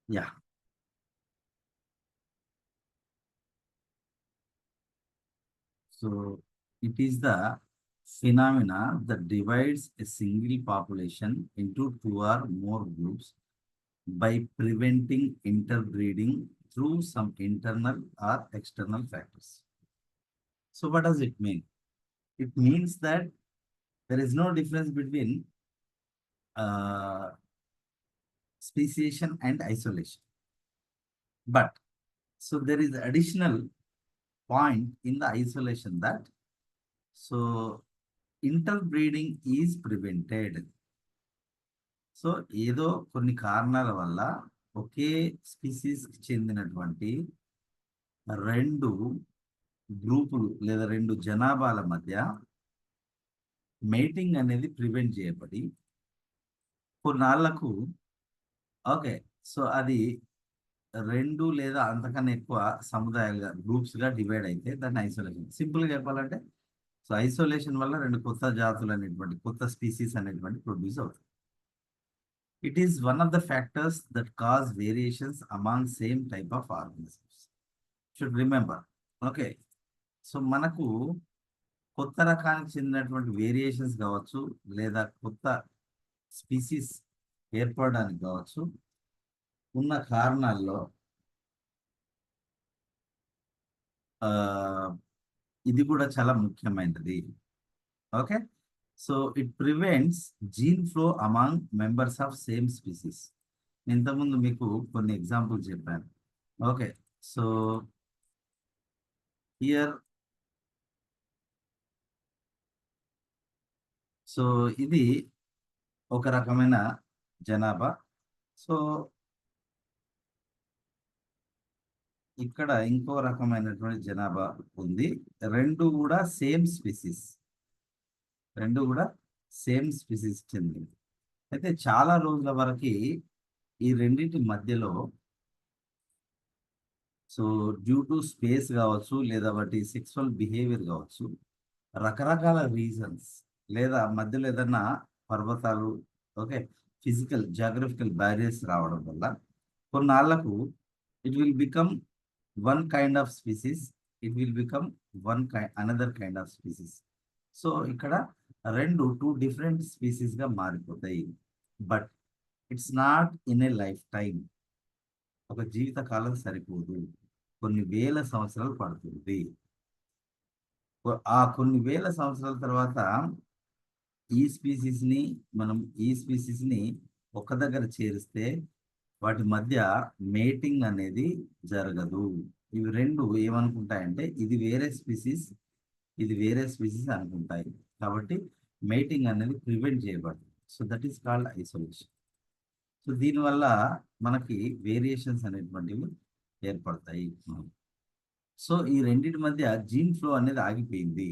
Yeah. So it is the phenomena that divides a single population into two or more groups by preventing interbreeding through some internal or external factors. So what does it mean? It means that there is no difference between uh, speciation and isolation. But so there is additional point in the isolation that so interbreeding is prevented. So ఏదో కొన్ని కారణాల వల్ల ఒకే స్పీసీస్కి చెందినటువంటి రెండు గ్రూపులు లేదా రెండు జనాభాల మధ్య మేటింగ్ అనేది ప్రివెంట్ చేయబడి కొన్నాళ్లకు ఓకే సో అది రెండు లేదా అంతకన్నా ఎక్కువ సముదాయాలుగా గ్రూప్స్గా డివైడ్ అయితే దాన్ని ఐసోలేషన్. సింపుల్గా చెప్పాలంటే సో ఐసోలేషన్ వల్ల రెండు కొత్త జాతులు అనేటువంటి కొత్త స్పీసీస్ అనేటువంటి ప్రొడ్యూస్ అవుతాయి. It is one of the factors that cause variations among same type of organisms. Should remember. Okay. So మనకు కొత్త రకానికి చెందినటువంటి వేరియేషన్స్ కావచ్చు లేదా కొత్త స్పీసీస్ ఏర్పడడానికి కావచ్చు ఉన్న కారణాల్లో ఇది కూడా చాలా ముఖ్యమైనది. Okay. So it prevents gene flow among members of same species. ఇంతకుముందు మీకు కొన్ని ఎగ్జాంపుల్స్ చెప్పాను. ఓకే. సో హియర్ సో ఇది ఒక రకమైన జనాభా. సో ఇక్కడ ఇంకో రకమైనటువంటి జనాభా ఉంది. రెండు కూడా సేమ్ స్పీసీస్ చెందింది. అయితే చాలా రోజుల వరకు ఈ రెండింటి మధ్యలో సో డ్యూ టు స్పేస్ కావచ్చు లేదా వాటి సెక్సువల్ బిహేవియర్ కావచ్చు రకరకాల రీజన్స్ లేదా మధ్యలో ఏదన్నా పర్వతాలు ఓకే ఫిజికల్ జాగ్రఫికల్ బ్యారియర్స్ రావడం వల్ల కొన్నాళ్లకు it will become one kind of species, it will become another kind of species. So ఇక్కడ టూ డిఫరెంట్ స్పీసీస్గా మారిపోతాయి. But it's not in a lifetime. ఒక జీవిత కాలం సరిపోదు, కొన్ని వేల సంవత్సరాలు పడుతుంది. ఆ కొన్ని వేల సంవత్సరాల తర్వాత ఈ స్పీసీస్ని ఒక దగ్గర చేరిస్తే వాటి మధ్య మేటింగ్ అనేది జరగదు. ఇవి రెండు ఏమనుకుంటాయంటే ఇది వేరే స్పీసీస్ అనుకుంటాయి. కాబట్టి మేటింగ్ అనేది ప్రివెంట్ చేయబడుతుంది. So that is called isolation. So దీనివల్ల మనకి వేరియేషన్స్ అనేటువంటివి ఏర్పడతాయి. సో ఈ రెండింటి మధ్య జీన్ ఫ్లో అనేది ఆగిపోయింది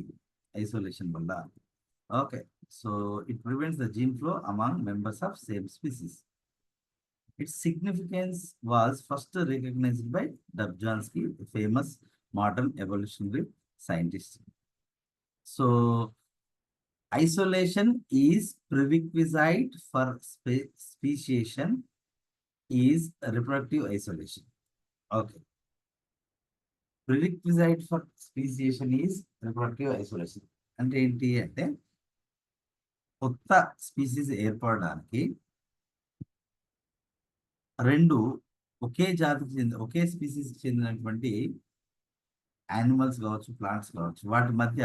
ఐసోలేషన్ వల్ల. Okay. So it prevents the gene flow among members of same species. Its significance was first recognized by Dobzhansky, a famous modern evolutionary scientist. So, isolation is prerequisite for speciation is reproductive isolation. Okay. Prerequisite for speciation is reproductive isolation. అంటే ఏంటి అంటే కొత్త species ఏర్పడడానికి రెండు ఒకే species చెందినటువంటి animals కావచ్చు plants కావచ్చు వాటి మధ్య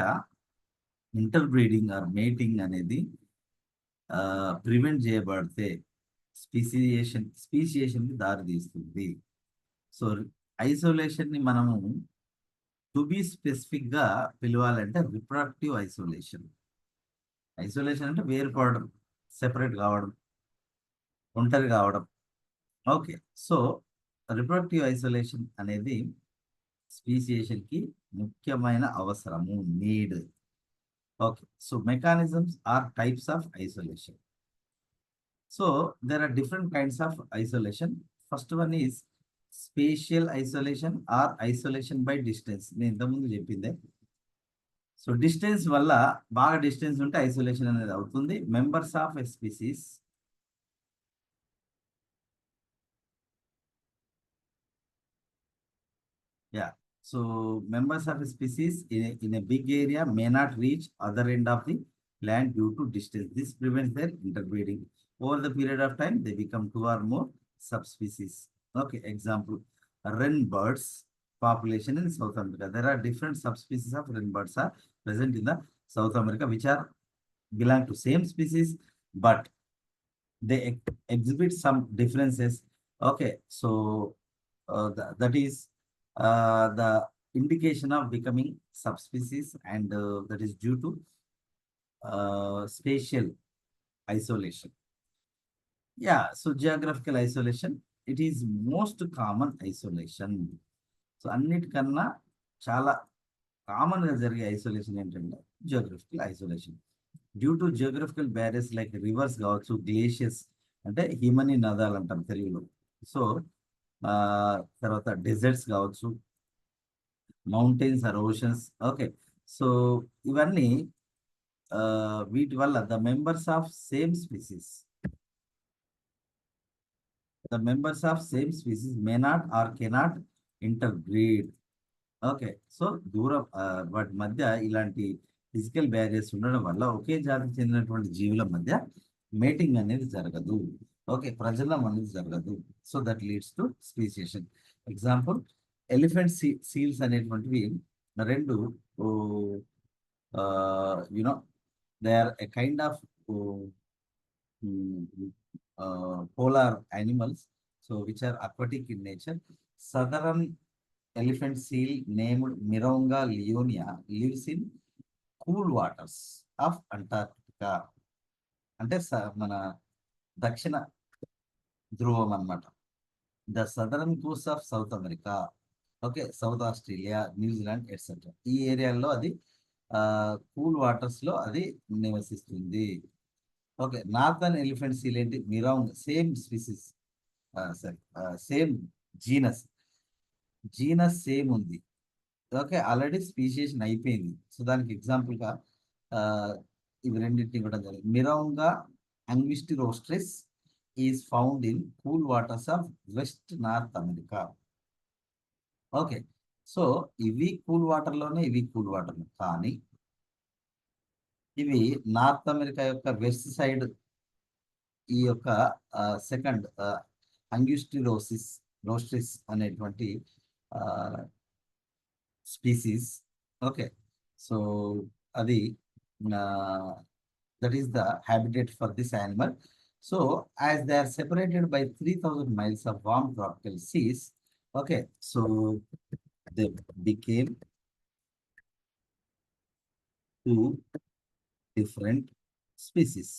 ఇంటర్బ్రీడింగ్ ఆర్ మేటింగ్ అనేది ప్రివెంట్ చేయబడితే స్పీసియేషన్కి దారి తీస్తుంది. సో ఐసోలేషన్ని మనము టు బి స్పెసిఫిక్గా పిలవాలంటే రిప్రొడక్టివ్ ఐసోలేషన్. ఐసోలేషన్ అంటే వేరుపడడం, సెపరేట్ కావడం, ఒంటరి కావడం. ఓకే. సో రిప్రొడక్టివ్ ఐసోలేషన్ అనేది స్పీసియేషన్కి ముఖ్యమైన అవసరము, need. Okay. So mechanisms or types of isolation. So there are different kinds of isolation. First one is spatial isolation or isolation by distance. నేను ఇంతకుముందు చెప్పిందే. సో డిస్టెన్స్ వల్ల బాగా డిస్టెన్స్ ఉంటే ఐసోలేషన్ అనేది అవుతుంది. Members of a species Yeah. So members of a species in a big area may not reach other end of the land due to distance. This prevents their interbreeding. Over the period of time, they become two or more subspecies. Okay, example, wren birds population in South America. There are different subspecies of wren birds are present in the South America, which are belong to same species, but they exhibit some differences. Okay, so that is the indication of becoming subspecies, and that is due to spatial isolation. Yeah, so geographical isolation, it is most common isolation. So అన్నిటికన్నా చాలా common గా జరిగే isolation ఏంటంటే geographical isolation. Due to geographical barriers like rivers కావచ్చు, glaciers అంటే హిమనీ నదాలు అంటాం తెలుగులో. సో తర్వాత డెజర్ట్స్ కావచ్చు, mountains or oceans. Okay, so ఇవన్నీ వీటి వల్ల the members of same species may not or cannot interbreed. Okay, so దూరం వాటి మధ్య ఇలాంటి ఫిజికల్ బ్యారియర్స్ ఉండడం వల్ల ఒకే జాతికి చెందినటువంటి జీవుల మధ్య మేటింగ్ అనేది జరగదు. ఓకే, ప్రజననం అనేది జరగదు. So that leads to speciation. Example, elephant seals అనేటువంటివి రెండు you know they are a kind of polar animals, so which are aquatic in nature. Southern elephant seal named Mironga leonia lives in cool waters of Antarctica. అంటే మన దక్షిణ ధ్రువం అన్నమాట. The southern Coast of south America, okay, south Australia, New Zealand etcetera, ఈ ఏరియాల్లో అది cool waters లో అది నివసిస్తుంది. ఓకే, నార్థన్ ఎలిఫెంట్ సీల్ ఏంటి, Mirounga, same species, sorry, same genus same ఉంది. ఓకే, ఆల్రెడీ స్పీషియేషన్ అయిపోయింది. సో దానికి ఎగ్జాంపుల్ గా ఇవి రెండింటిని కూడా జరిగింది. Mirounga angustirostris is found in cool waters of west north America. Okay, so ఇవి కూల్ వాటర్లోనే, ఇవి కూల్ వాటర్లో, కానీ ఇవి నార్త్ అమెరికా యొక్క వెస్ట్ సైడ్ ఈ యొక్క సెకండ్ అంగ్యూస్టిరోస్ట్రిస్ అనేటువంటి స్పీసీస్. ఓకే, సో అది that is the habitat for this animal. So as they are separated by 3000 miles of warm tropical seas, okay, so they became two different species.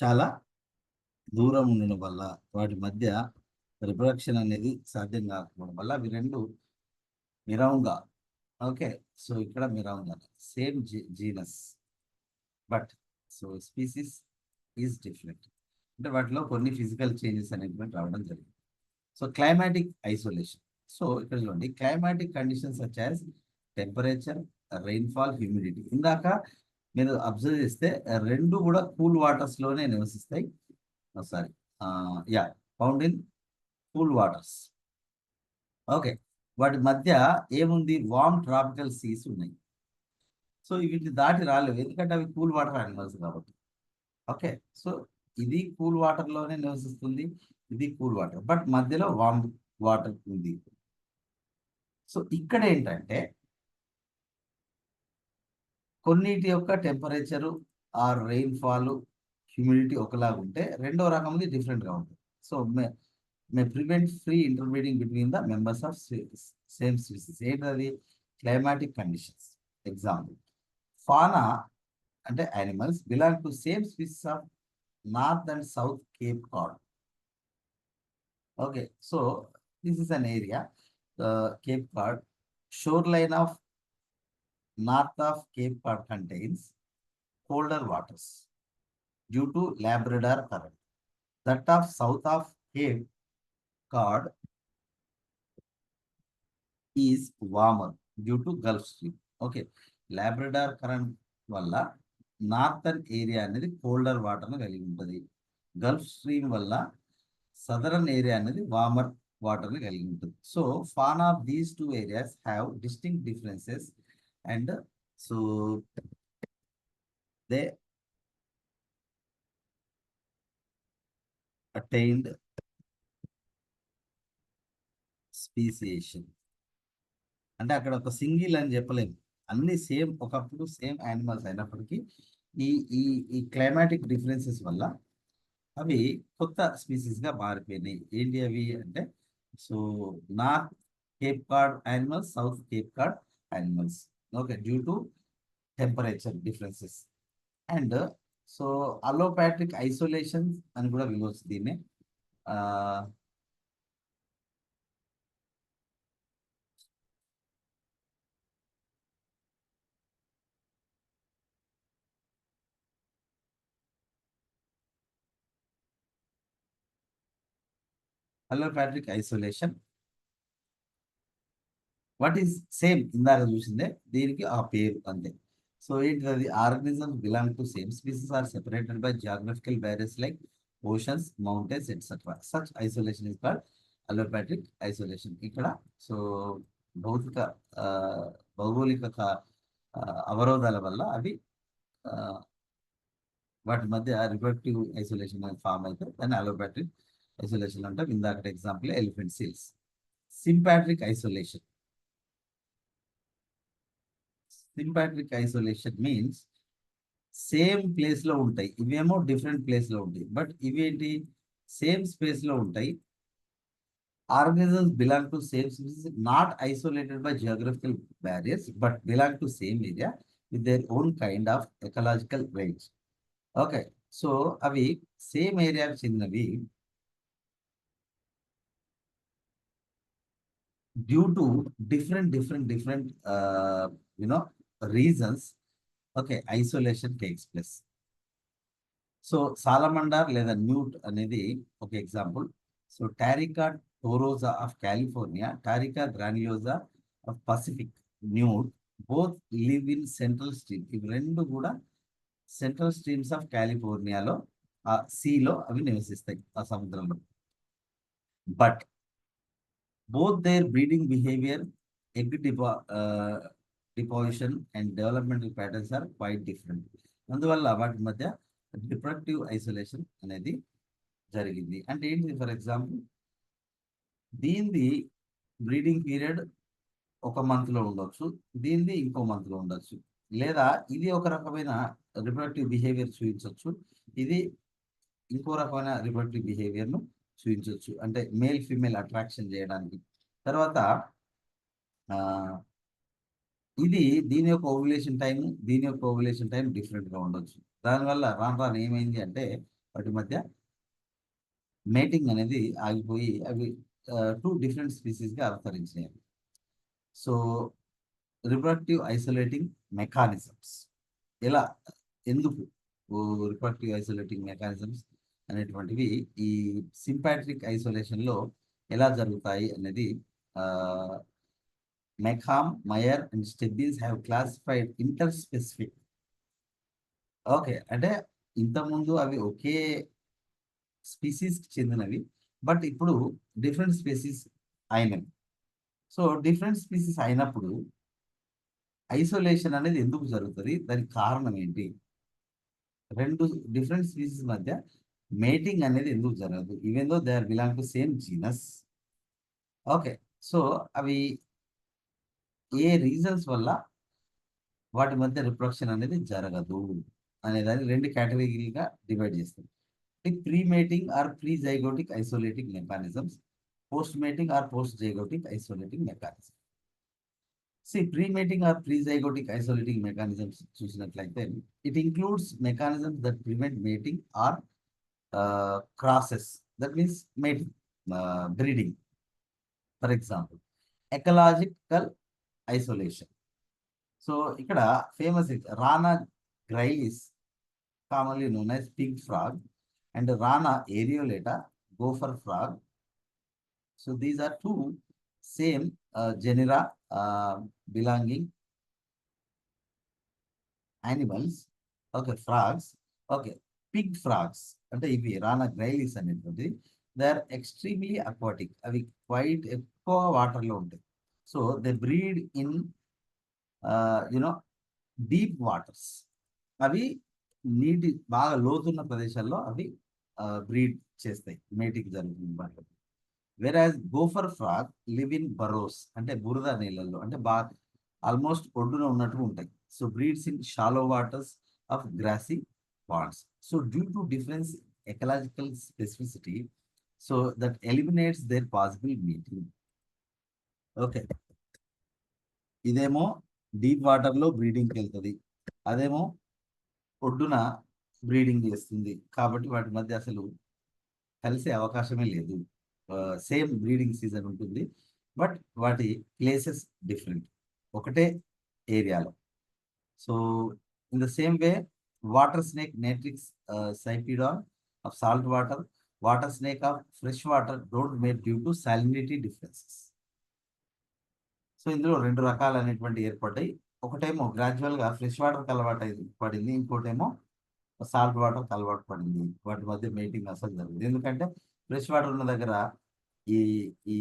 చాలా దూరం ఉండడం వల్ల వాటి మధ్య రిప్రొడక్షన్ అనేది సాధ్యం కాకపోవడం వల్ల అవి రెండు మిరాంగా. ఓకే, సో ఇక్కడ Mirounga same genus, but so species is different. అంటే వాటిలో కొన్ని ఫిజికల్ చేంజెస్ అనేటువంటి రావడం జరిగింది. So climatic isolation. సో ఇక్కడ చూడండి, climatic conditions such as temperature, rainfall, humidity. ఇందాక మీరు అబ్జర్వ్ చేస్తే రెండు కూడా కూల్ వాటర్స్ లోనే నివసిస్తాయి. Sorry, yeah, found in cool waters. Okay, వాటి మధ్య ఏముంది, వార్మ్ ట్రాపికల్ సీస్ ఉన్నాయి. సో వీటిని దాటి రాలేవు, ఎందుకంటే అవి కూల్ వాటర్ యానిమల్స్ కాబట్టి. ఓకే, సో ఇది కూల్ వాటర్ లోనే నివసిస్తుంది, ఇది కూల్ వాటర్, బట్ మధ్యలో వార్మ్ వాటర్ ఉంది. సో ఇక్కడ ఏంటంటే కొన్నిటి యొక్క టెంపరేచరు ఆర్ రెయిన్ఫాల్, హ్యూమిడిటీ ఒకలాగా ఉంటే రెండో రకంది డిఫరెంట్గా ఉంటుంది. So may prevent free intermediate between the members of same species. ఏంటది, క్లైమాటిక్ కండిషన్స్. ఎగ్జాంపుల్, ఫానా అంటే animals belong to same species of north and south Cape Cod. Okay, so this is an area, Cape Cod. Shoreline of north of Cape Cod contains colder waters due to Labrador current. That of south of Cape Cod is warmer due to Gulf Stream. Okay, Labrador current వల్ల northern area అనేది colder water ను కలిగి ఉంటుంది. Gulf stream వల్ల southern area అనేది warmer వాటర్ని కలిగి ఉంటుంది. So fan of these two areas have distinct differences and so they attained speciation. అంటే అక్కడ ఒక సింగిల్ అని చెప్పలేము, అన్ని సేమ్ ఒకప్పుడు సేమ్ యానిమల్స్ అయినప్పటికీ ఈ ఈ ఈ క్లైమాటిక్ డిఫరెన్సెస్ వల్ల అవి కొత్త స్పీసీస్ గా మారిపోయినాయి. ఏంటి అవి అంటే so north Cape Cod animals, south Cape Cod animals. Okay, due to temperature differences and so allopatric isolation అని కూడా పిలవచ్చు దీన్ని. Allopatric isolation what is same ఇందాక చూసిందే, దీనికి ఆ పేరు అంతే. సో ఏంటి అది, organisms belong to same species are separated by geographical barriers like oceans, mountains etcetera. Such isolation is called allopatric isolation. ఇక్కడ సో భౌతిక ఆ, భౌగోళిక అవరోధాల వల్ల అవి ఆ, వాటి మధ్య రిప్రొడక్టివ్ ఐసోలేషన్ అనేది ఫామ్ అయితే దాన్ని అలోపాట్రిక్ ఐసోలేషన్ అంటే ఇందాక example elephant seals. Sympatric isolation. Sympatric isolation means same place లో ఉంటాయి, ఇవేమో డిఫరెంట్ ప్లేస్ లో ఉంటాయి, బట్ ఇవేంటి సేమ్ స్పేస్ లో ఉంటాయి. Organisms belong to same species, not isolated by geographical barriers but belong to same area with their own kind of ecological range. Okay, so అవి same ఏరియాకి చెందినవి due to different you know reasons. Okay, isolation takes place. So salamander లేదా newt అనేది ఒక example. So Taricha torosa of California, Taricha granulosa of Pacific, newt both live in central stream. ఇవి రెండు కూడా central streams of కాలిఫోర్నియాలో ఆ సీలో అవి నివసిస్తాయి, ఆ సముద్రంలో. But both their breeding behavior, egg deposition and developmental patterns are quite different. అందువల్ల వాటి మధ్య రిప్రొడక్టివ్ ఐసోలేషన్ అనేది జరిగింది. అంటే ఏంటి, ఫర్ ఎగ్జాంపుల్ దీనిది బ్రీడింగ్ పీరియడ్ ఒక మంత్ లో ఉండొచ్చు, దీనిది ఇంకో మంత్ లో ఉండొచ్చు, లేదా ఇది ఒక రకమైన రిప్రొడక్టివ్ బిహేవియర్ చూపించవచ్చు, ఇది ఇంకో రకమైన రిప్రొడక్టివ్ బిహేవియర్ ను చూపించవచ్చు, అంటే మేల్ ఫీమేల్ అట్రాక్షన్ చేయడానికి. తర్వాత ఆ, ఇది దీని యొక్క ఓవ్యులేషన్ టైం, దీని యొక్క ఓవ్యులేషన్ టైం డిఫరెంట్ గా ఉండొచ్చు. దానివల్ల రాను రాను ఏమైంది అంటే వాటి మధ్య మేటింగ్ అనేది ఆగిపోయి అవి టూ డిఫరెంట్ స్పీసీస్ గా అవతరించినాయి. సో రిప్రొడక్టివ్ ఐసోలేటింగ్ మెకానిజమ్స్ ఎలా, ఎందుకు రిప్రొడక్టివ్ ఐసోలేటింగ్ మెకానిజమ్స్ అనేటువంటివి ఈ సింపాట్రిక్ ఐసోలేషన్ లో ఎలా జరుగుతాయి అనేది మెకామ్, Mayr and Stebbins have classified interspecific. Okay, అంటే ఇంతకుముందు అవి ఒకే స్పీసీస్ చెందినవి, బట్ ఇప్పుడు డిఫరెంట్ స్పీసీస్ అయినవి. సో డిఫరెంట్ స్పీసీస్ అయినప్పుడు ఐసోలేషన్ అనేది ఎందుకు జరుగుతుంది, దానికి కారణం ఏంటి, రెండు డిఫరెంట్ స్పీసీస్ మధ్య మేటింగ్ అనేది ఎందుకు జరగదు, even though they are belong to same genus. Okay, so అవి ఏ రీజన్స్ వల్ల వాటి మధ్య రిప్రొడక్షన్ అనేది జరగదు అనేదాన్ని రెండు కేటగిరీగా డివైడ్ చేస్తాం. Pre mating or pre zygotic isolating mechanisms, post mating or post zygotic isolating mechanism. Pre-mating or pre-zygotic isolating mechanisms చూసినట్లయితే it includes mechanisms that prevent mating or crosses, that means mating, breeding. For example, ecological isolation. So ఇక్కడ famous Rana grylio, commonly known as pig frog, and Rana areolata, gopher frog. So these are two same genera belonging animals. Okay, frogs. Okay, Pig frogs అంటే ఇవి రానా గ్రైలిస్ అనేటువంటి they are extremely aquatic. అవి quiet ఎక్కువ వాటర్లో ఉంటాయి. So they breed in you know deep waters. అవి నీటి బాగా లోతున్న ప్రదేశాల్లో అవి బ్రీడ్ చేస్తాయి, మేటింగ్ జరుగుతుంది వాటిలో. Whereas gopher frog live in burrows, అంటే బురద నీళ్ళల్లో, అంటే బాగా ఆల్మోస్ట్ ఒడ్డున ఉన్నట్టుగా ఉంటాయి. So breeds in shallow waters of grassy ponds. So due to difference ecological specificity, so that eliminates their possible meeting. Okay, ఇదేమో డీప్ వాటర్లో బ్రీడింగ్కి వెళ్తుంది, అదేమో ఒడ్డున బ్రీడింగ్ చేస్తుంది. కాబట్టి వాటి మధ్య అసలు కలిసే అవకాశమే లేదు. సేమ్ బ్రీడింగ్ సీజన్ ఉంటుంది, బట్ వాటి ప్లేసెస్ డిఫరెంట్, ఒకటే ఏరియాలో. So in the same way, water snake Natrix sipedon of salt water, water snake of fresh water don't mate due to salinity differences. So ఇందులో రెండు రకాలు అనేటువంటి ఏర్పడ్డాయి. ఒకటేమో గ్రాడ్యువల్గా ఫ్రెష్ వాటర్కి అలవాటు పడింది, ఇంకోటేమో సాల్ట్ వాటర్కి అలవాటు పడింది. వాటి మధ్య మేటింగ్ అసలు జరిగింది. ఎందుకంటే ఫ్రెష్ వాటర్ ఉన్న దగ్గర ఈ ఈ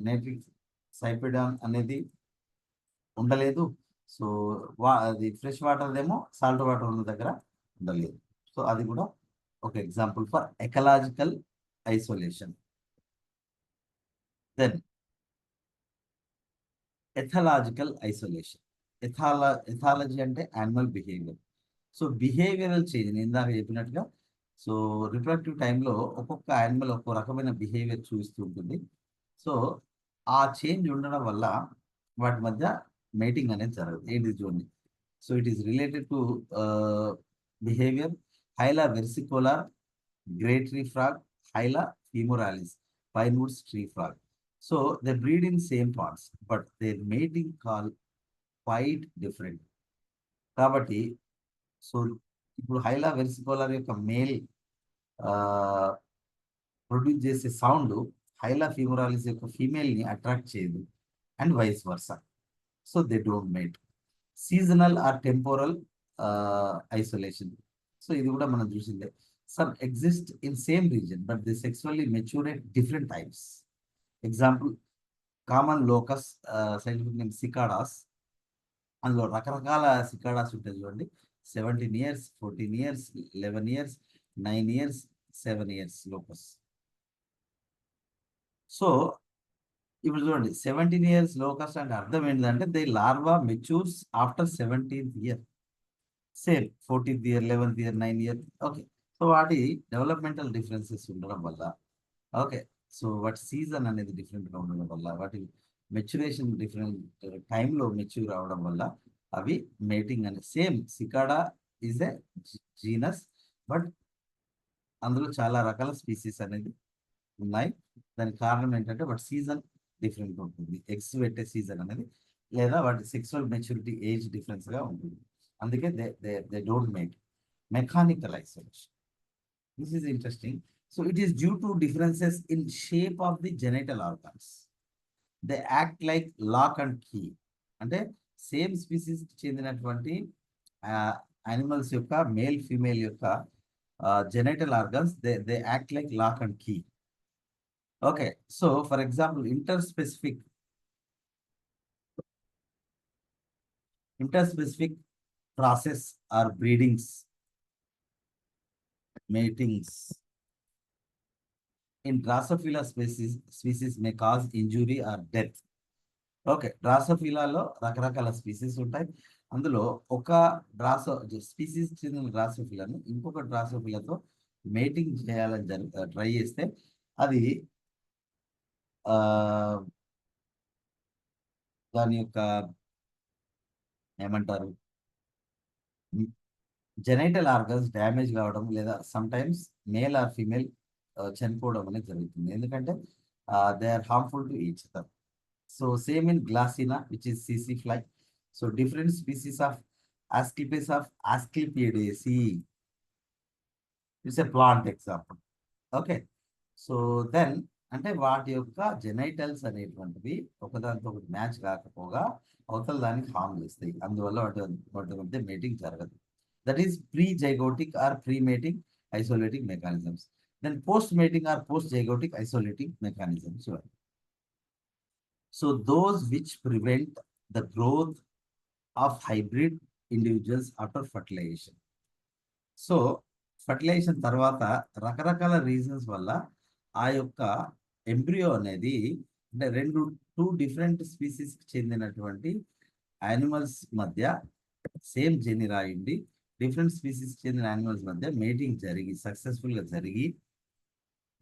నేట్రిక్ సైపిడాన్ అనేది ఉండలేదు. సో అది ఫ్రెష్ వాటర్ ఏమో సాల్ట్ వాటర్ ఉన్న దగ్గర ఉండలేదు. సో అది కూడా ఒక example for ecological isolation. Then ethological isolation. Ethology అంటే animal behaviour. So behavioural change నేను ఇందాక చెప్పినట్టుగా, సో రిప్రొడక్టివ్ టైంలో ఒక్కొక్క యానిమల్ ఒక్కో రకమైన బిహేవియర్ చూపిస్తూ ఉంటుంది. సో ఆ చేంజ్ ఉండడం వల్ల వాటి మధ్య మేటింగ్ అనేది జరగదు. ఏంటి చూడండి. So it is related to behaviour. Hyla versicolor great tree frog, Hyla femoralis pinewoods tree frog. So they breed in same parts but their mating call quite different. కాబట్టి సో ఇప్పుడు హైలా వెర్సికోలార్ యొక్క male produce చేసే sound Hyla femoralis యొక్క ఫీమేల్ని attract చేయదు, and vice versa. So they don't mate. Seasonal or temporal isolation. So ఇది కూడా మనం చూసిందే. Some exist in same region but they sexually mature at different times. Example common locust, scientific name cicadas. అందులో రకరకాల cicadas ఉంటాయి చూడండి. 17 years, 14 years, 11 years, 9 years, 7 years locus. So ఇప్పుడు చూడండి, 17 years లోకస్ అంటే అర్థం ఏంటంటే they larva మెచ్యూర్స్ after 17th year. Same 14th year, 11th year, 9th year. Okay, so వాటి డెవలప్మెంటల్ డిఫరెన్సెస్ ఉండడం వల్ల, ఓకే, సో వాటి సీజన్ అనేది డిఫరెంట్గా ఉండడం వల్ల, వాటి మెచ్యురేషన్ డిఫరెంట్ టైంలో మెచ్యూర్ అవడం వల్ల అవి మేటింగ్ అనేది same. Cicada is a genus, but అందులో చాలా రకాల స్పీసీస్ అనేది ఉన్నాయి. దానికి కారణం ఏంటంటే వాటి సీజన్ డిఫరెంట్ ఉంటుంది. ఎగ్స్ పెట్టే సీజన్ అనేది, లేదా వాటి సెక్సువల్ మెచ్యూరిటీ ఏజ్ డిఫరెన్స్గా ఉంటుంది. అందుకే they don't make. Mechanical isolation. This is interesting. So it is due to differences in shape of the genital organs. They act like lock and key. అంటే same species చెందినటువంటి animals యొక్క male female యొక్క genital organs they act like lock and key. Okay, so for example interspecific process or breedings, మేటింగ్స్ in Drosophila species may cause injury or death. Okay, డ్రాసోఫిలాలో రకరకాల species ఉంటాయి. అందులో ఒక species చెందిన డ్రాసోఫిలాను ఇంకొక డ్రాసోఫిలాతో మేటింగ్ చేయాలని ట్రై చేస్తే అది దాని యొక్క ఏమంటారు, జెనైటల్ ఆర్గన్స్ డ్యామేజ్ కావడం, లేదా sometimes male or female చనిపోవడం అనేది జరుగుతుంది. ఎందుకంటే they are harmful to each other. So same in Glossina which is సిసి fly. So different species of Asclepias of Asclepiadaceae. It's a plant example. Okay, so then అంటే వాటి యొక్క జెనైటల్స్ అనేటువంటివి ఒకదానితో ఒకటి మ్యాచ్ కాకపోగా అవతల దానికి హార్మ్ చేస్తాయి. అందువల్ల వాటి మధ్య మేటింగ్ జరగదు. That is pre zygotic or pre mating isolating mechanisms. Then post-mating or post-zygotic isolating mechanisms. So those which prevent the growth of hybrid individuals after fertilization. So fertilisation తర్వాత రకరకాల reasons వల్ల ఆ యొక్క ఎంబ్రియో అనేది అంటే two different స్పీసీస్కి చెందినటువంటి animals మధ్య same జెనిరా ఉండి డిఫరెంట్ స్పీసీస్కి చెందిన యానిమల్స్ మధ్య మేటింగ్ జరిగి సక్సెస్ఫుల్గా జరిగి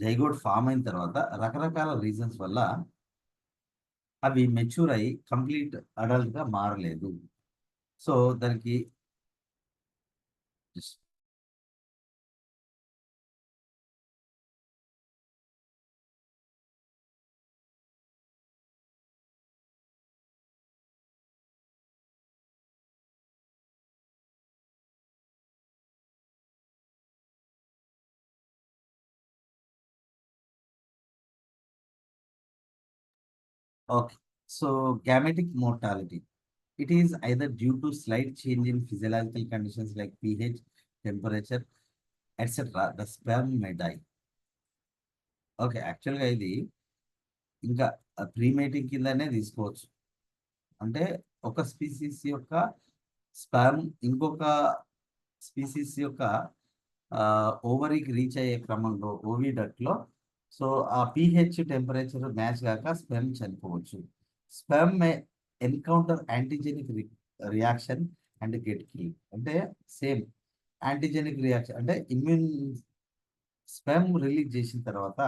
జైగోట్ ఫామ్ అయిన తర్వాత రకరకాల రీజన్స్ వల్ల అవి మెచ్యూర్ అయ్యి కంప్లీట్ అడల్ట్గా మారలేదు. సో దానికి okay. So gametic mortality. It is either due to slight change in physiological conditions like pH, temperature, etc. The sperm may die. Okay, యాక్చువల్గా ఇది ఇంకా ప్రీమేటింగ్ కిందనే తీసుకోవచ్చు. అంటే ఒక స్పీసీస్ యొక్క స్పర్మ్ ఇంకొక స్పీసీస్ యొక్క ఓవరీకి రీచ్ అయ్యే క్రమంలో ఓవిడక్ట్లో సో ఆ pH టెంపరేచర్ మ్యాచ్ కాక స్పెర్మ్ చనిపోవచ్చు. Sperm may encounter antigenic reaction and get kill. అంటే సేమ్ యాంటీజెనిక్ రియాక్షన్ అంటే ఇమ్యూన్ స్పెర్మ్ రిలీజ్ చేసిన తర్వాత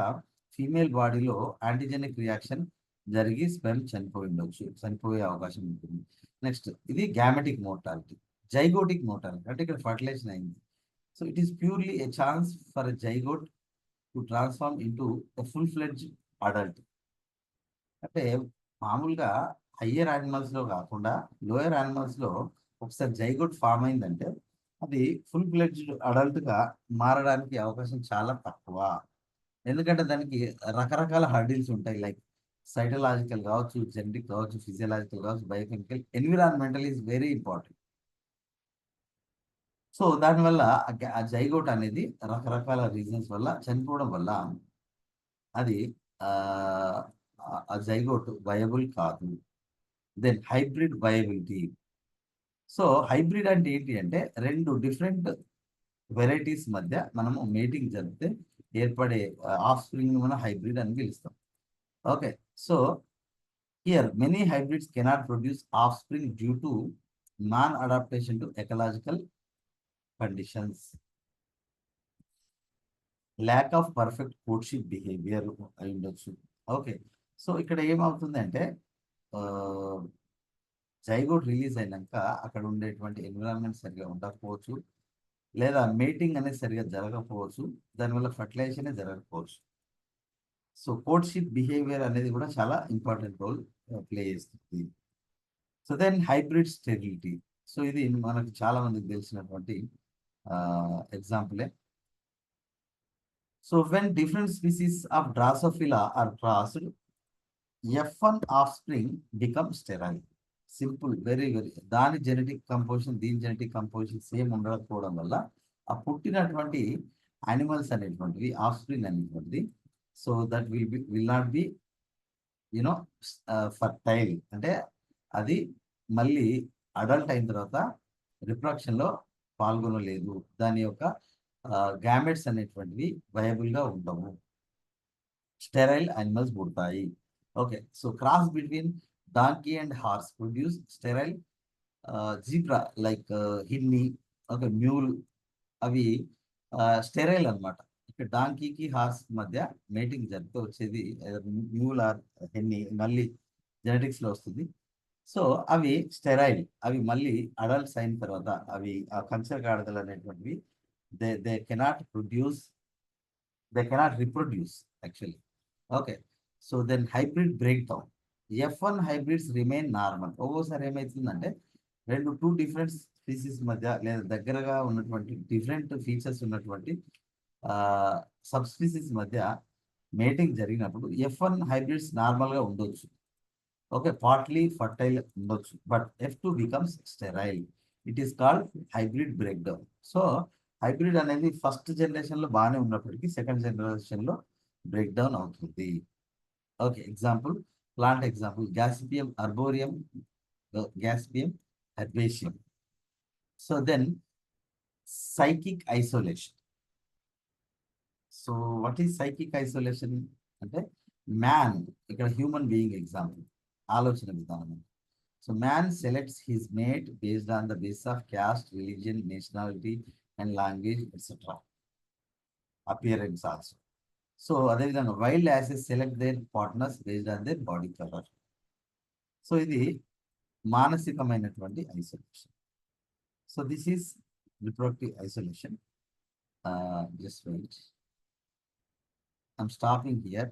ఫీమేల్ బాడీలో యాంటీజెనిక్ రియాక్షన్ జరిగి స్పెర్మ్ చనిపోయే అవకాశం ఉంటుంది. నెక్స్ట్ ఇది గ్యామెటిక్ మోర్టాలిటీ. జైగోటిక్ మోర్టాలిటీ అంటే ఇక్కడ ఫర్టిలైజేషన్ అయింది. So it is purely A chance for a zygote to transform into a full fledged adult. అంటే మామూలుగా హయ్యర్ యానిమల్స్లో కాకుండా లోయర్ యానిమల్స్లో ఒకసారి జైగోట్ ఫామ్ అయిందంటే అది ఫుల్ ఫ్లెడ్జ్డ్ అడల్ట్గా మారడానికి అవకాశం చాలా తక్కువ. ఎందుకంటే దానికి రకరకాల హర్డిల్స్ ఉంటాయి. లైక్ సైటలాజికల్ కావచ్చు, జెనెటిక్ కావచ్చు, ఫిజియలాజికల్ కావచ్చు, biochemical, environmental is very important. So దానివల్ల ఆ జైగోట్ అనేది రకరకాల రీజన్స్ వల్ల చనిపోవడం వల్ల అది ఆ జైగోట్ వయబుల్ కాదు. Then hybrid viability. So hybrid అంటే ఏంటి అంటే రెండు డిఫరెంట్ వెరైటీస్ మధ్య మనము మేటింగ్ జరిపితే ఏర్పడే ఆఫ్ స్ప్రింగ్ మనం హైబ్రిడ్ అని పిలుస్తాం. Okay, so here many hybrids cannot produce of spring due to non adaptation to ecological conditions, lack of perfect courtship behaviour అయి ఉండొచ్చు. ఓకే, సో ఇక్కడ ఏమవుతుందంటే జైగోట్ రిలీజ్ అయినాక అక్కడ ఉండేటువంటి ఎన్విరాన్మెంట్ సరిగా ఉండకపోవచ్చు, లేదా మేటింగ్ అనేది సరిగా జరగకపోవచ్చు, దానివల్ల ఫర్టిలైజేషన్ జరగకపోవచ్చు. సో కోర్ట్షిప్ బిహేవియర్ అనేది కూడా చాలా ఇంపార్టెంట్ రోల్ ప్లే చేస్తుంది. So then hybrid sterility. So ఇది మనకు చాలా మందికి తెలిసినటువంటి ఎగ్జాంపులే. So when different species of Drosophila are crossed, F1 offspring becomes sterile. Simple, very దాని జెనెటిక్ కంపోజిషన్ దీని జెనెటిక్ కంపోజిషన్ సేమ్ ఉండకపోవడం వల్ల ఆ పుట్టినటువంటి యానిమల్స్ అనేటువంటివి ఆఫ్ స్ప్రింగ్ అనేటువంటిది so that will not be you know fertile. అంటే అది మళ్ళీ అడల్ట్ అయిన తర్వాత రిప్రొడక్షన్లో పాల్గొనలేదు. దాని యొక్క గ్యామెట్స్ అనేటువంటివి వయబుల్గా ఉండవు. స్టెరైల్ యానిమల్స్ పుడతాయి. Okay, so cross between donkey and horse produce sterile zebra like హిన్ని, okay, mule, అవి స్టెరైల్ అనమాట. ఇక్కడ డాంకీకి హార్స్ మధ్య మేటింగ్ జరిపితే వచ్చేది మ్యూల్ ఆర్ హిన్ని మళ్ళీ జెనెటిక్స్లో వస్తుంది. సో అవి స్టెరైల్, అవి మళ్ళీ అడల్ట్స్ అయిన తర్వాత అవి ఆ కన్సర్ గాడిదలు అనేటువంటివి they cannot reproduce actually. Okay, so then hybrid break down. F1 hybrids remain normal. ఒక్కోసారి ఏమవుతుందంటే టూ డిఫరెంట్ స్పీసీస్ మధ్య లేదా దగ్గరగా ఉన్నటువంటి డిఫరెంట్ ఫీచర్స్ ఉన్నటువంటి సబ్ స్పీసీస్ మధ్య మేటింగ్ జరిగినప్పుడు F1 హైబ్రిడ్స్ నార్మల్గా ఉండొచ్చు. ఓకే, పార్ట్లీ ఫర్టైల్ ఉండొచ్చు. But F2 becomes sterile. It is called hybrid break down. So hybrid అనేది ఫస్ట్ జనరేషన్ లో బాగానే ఉన్నప్పటికీ సెకండ్ జనరేషన్ లో బ్రేక్ డౌన్ అవుతుంది. Okay, example, plant example, Gossypium arboreum, Gossypium herbaceum. So then psychic isolation. So what is psychic isolation అంటే man, ఇక్కడ human being example, ఆలోచన విధానం. So man selects his mate based on the base of caste, religion, nationality and language etcetera, appearance also. So అదేవిధంగా wild asses select their partners based on their body colour. So ఇది మానసికమైనటువంటి isolation. So this is reproductive isolation. Just wait. I'm stopping here.